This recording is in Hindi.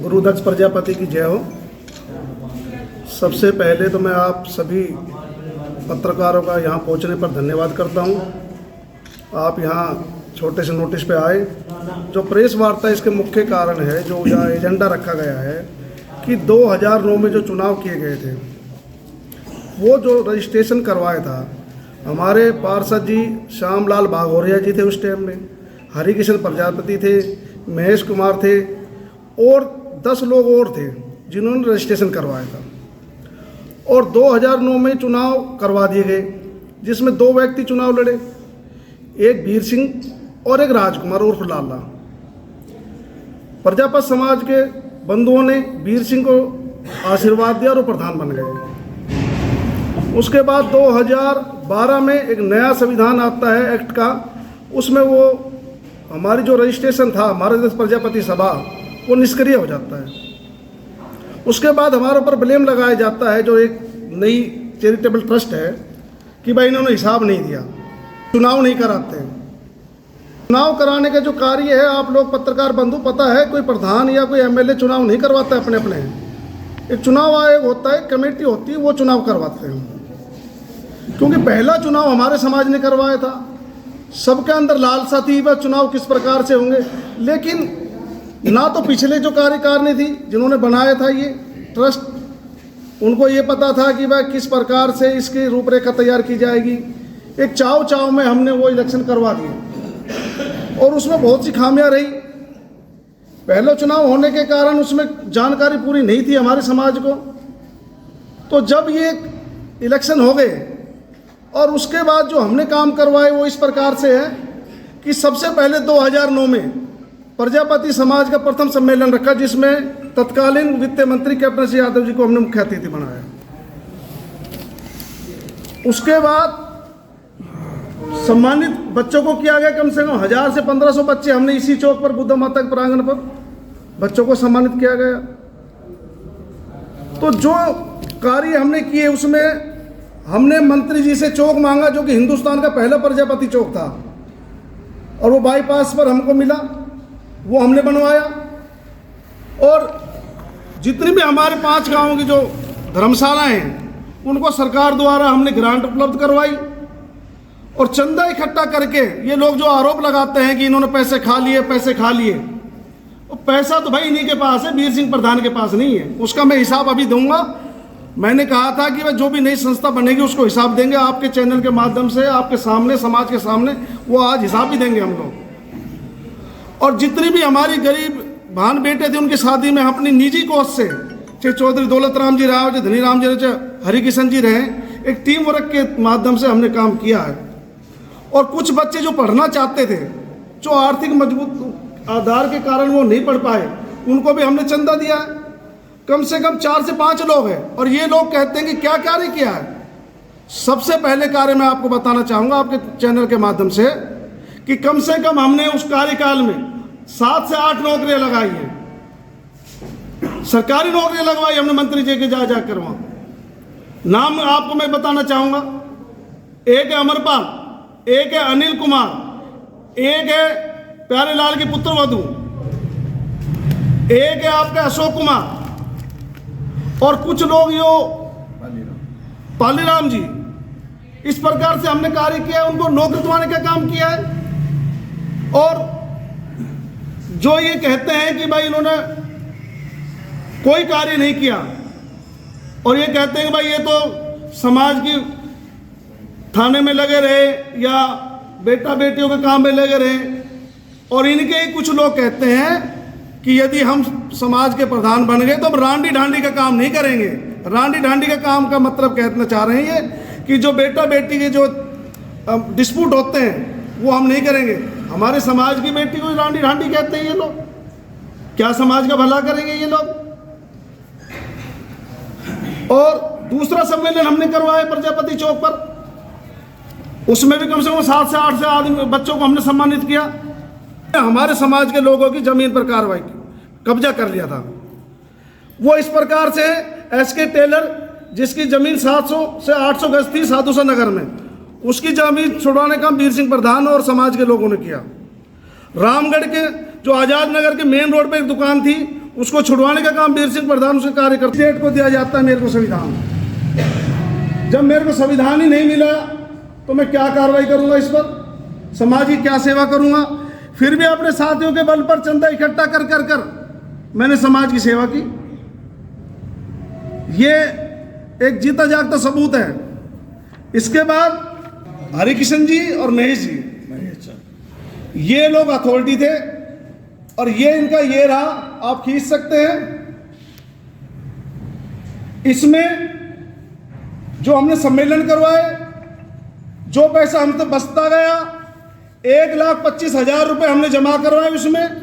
गुरुदक्ष प्रजापति की जय हो। सबसे पहले तो मैं आप सभी पत्रकारों का यहाँ पहुँचने पर धन्यवाद करता हूँ। आप यहाँ छोटे से नोटिस पे आए। जो प्रेस वार्ता इसके मुख्य कारण है, जो यहाँ एजेंडा रखा गया है कि 2009 में जो चुनाव किए गए थे, वो जो रजिस्ट्रेशन करवाया था, हमारे पार्षद जी श्यामलाल बाघोरिया जी थे उस टाइम में, हरिकिशन प्रजापति थे, महेश कुमार थे और 10 लोग और थे जिन्होंने रजिस्ट्रेशन करवाया था। और 2009 में चुनाव करवा दिए गए, जिसमें 2 व्यक्ति चुनाव लड़े, एक वीर सिंह और एक राजकुमार उर्फ लाला। प्रजापति समाज के बंधुओं ने वीर सिंह को आशीर्वाद दिया और वो प्रधान बन गए। उसके बाद 2012 में एक नया संविधान आता है एक्ट का, उसमें वो हमारी जो रजिस्ट्रेशन था हमारे देश प्रजापति सभा, वो निष्क्रिय हो जाता है। उसके बाद हमारे ऊपर ब्लेम लगाया जाता है, जो एक नई चैरिटेबल ट्रस्ट है, कि भाई इन्होंने हिसाब नहीं दिया, चुनाव नहीं कराते हैं। चुनाव कराने का जो कार्य है, आप लोग पत्रकार बंधु पता है, कोई प्रधान या कोई एमएलए चुनाव नहीं करवाता है अपने अपने। एक चुनाव आयोग होता है, कमेटी होती है, वो चुनाव करवाते हैं। क्योंकि पहला चुनाव हमारे समाज ने करवाया था, सबके अंदर लालसा थी वह चुनाव किस प्रकार से होंगे। लेकिन ना तो पिछले जो कार्यकारिणी थी जिन्होंने बनाया था ये ट्रस्ट, उनको ये पता था कि वह किस प्रकार से इसकी रूपरेखा तैयार की जाएगी। एक चाव में हमने वो इलेक्शन करवा दिए और उसमें बहुत सी खामियां रही। पहला चुनाव होने के कारण उसमें जानकारी पूरी नहीं थी हमारे समाज को। तो जब ये इलेक्शन हो गए और उसके बाद जो हमने काम करवाए वो इस प्रकार से है कि सबसे पहले 2009 में प्रजापति समाज का प्रथम सम्मेलन रखा, जिसमें तत्कालीन वित्त मंत्री कैप्टन सिंह यादव जी को हमने मुख्य अतिथि बनाया। उसके बाद सम्मानित बच्चों को किया गया, कम से कम 1000 से 1500 बच्चे हमने इसी चौक पर, बुद्ध माता के प्रांगण पर बच्चों को सम्मानित किया गया। तो जो कार्य हमने किए उसमें हमने मंत्री जी से चौक मांगा, जो कि हिंदुस्तान का पहला प्रजापति चौक था, और वो बाईपास पर हमको मिला, वो हमने बनवाया। और जितनी भी हमारे 5 गांवों की जो धर्मशालाएं हैं, उनको सरकार द्वारा हमने ग्रांट उपलब्ध करवाई। और चंदा इकट्ठा करके ये लोग जो आरोप लगाते हैं कि इन्होंने पैसे खा लिए, वो पैसा तो भाई इन्हीं के पास है, वीर सिंह प्रधान के पास नहीं है। उसका मैं हिसाब अभी दूंगा। मैंने कहा था कि वह जो भी नई संस्था बनेगी उसको हिसाब देंगे, आपके चैनल के माध्यम से, आपके सामने, समाज के सामने, वो आज हिसाब भी देंगे हम लोग। और जितनी भी हमारी गरीब बहन बेटे थे, उनकी शादी में अपनी निजी कोष से, चाहे चौधरी दौलत राम जी रहा हो, चाहे धनी राम जी रहे, चाहे हरिकिशन जी रहे, एक टीम वर्क के माध्यम से हमने काम किया है। और कुछ बच्चे जो पढ़ना चाहते थे, जो आर्थिक मजबूत आधार के कारण वो नहीं पढ़ पाए, उनको भी हमने चंदा दिया है। कम से कम 4 से 5 लोग हैं। और ये लोग कहते हैं कि क्या कार्य किया है। सबसे पहले कार्य मैं आपको बताना चाहूँगा आपके चैनल के माध्यम से, कि कम से कम हमने उस कार्यकाल में 7 से 8 नौकरियां लगाई हैं, सरकारी नौकरियां लगवाई हमने मंत्री जी के जाकर वहाँ। नाम आपको मैं बताना चाहूँगा, एक है अमरपाल, एक है अनिल कुमार, एक है प्यारेलाल की पुत्र वधु, एक है आपका अशोक कुमार, और कुछ लोग यो पालीराम जी। इस प्रकार से हमने कार्य किया, उनको नौकरी दिलाने का काम किया है। और जो ये कहते हैं कि भाई इन्होंने कोई कार्य नहीं किया, और ये कहते हैं कि भाई ये तो समाज की थाने में लगे रहे या बेटा बेटियों के काम में लगे रहे। और इनके ही कुछ लोग कहते हैं कि यदि हम समाज के प्रधान बन गए तो हम रांडी ढांडी का काम नहीं करेंगे। रांडी ढांडी का काम का मतलब कहना चाह रहे हैं ये कि जो बेटा बेटी के जो डिस्प्यूट होते हैं वो हम नहीं करेंगे। हमारे समाज की बेटी को रांडी ढांडी कहते हैं ये लोग। क्या समाज का भला करेंगे ये लोग। और दूसरा सम्मेलन हमने करवाया प्रजापति चौक पर, उसमें भी कम से कम 7 से 8 से आदमी बच्चों को हमने सम्मानित किया। हमारे समाज के लोगों की जमीन पर कार्रवाई की, कब्जा कर लिया था। वो इस प्रकार से एसके टेलर, जिसकी जमीन 700 से 800 गज थी साधुसा नगर में, उसकी जमीन छुड़वाने का वीर सिंह प्रधान और समाज के लोगों ने किया। रामगढ़ के जो आज़ाद नगर के मेन रोड पे एक दुकान थी, उसको छुड़वाने का काम वीर सिंह प्रधान उसके कार्यकर्ता स्टेट को दिया जाता है। मेरे को संविधान, जब मेरे को संविधान ही नहीं मिला तो मैं क्या कार्रवाई करूंगा इस पर, समाज की क्या सेवा करूंगा। फिर भी अपने साथियों के बल पर चंदा इकट्ठा कर कर कर मैंने समाज की सेवा की। ये एक जीता जागता सबूत है। इसके बाद हरिकिशन जी और महेश जी, ये लोग अथॉरिटी थे और ये इनका ये रहा, आप खींच सकते हैं। इसमें जो हमने सम्मेलन करवाए, जो पैसा हमसे बचता गया, 1,25,000 रुपए हमने जमा करवाए उसमें।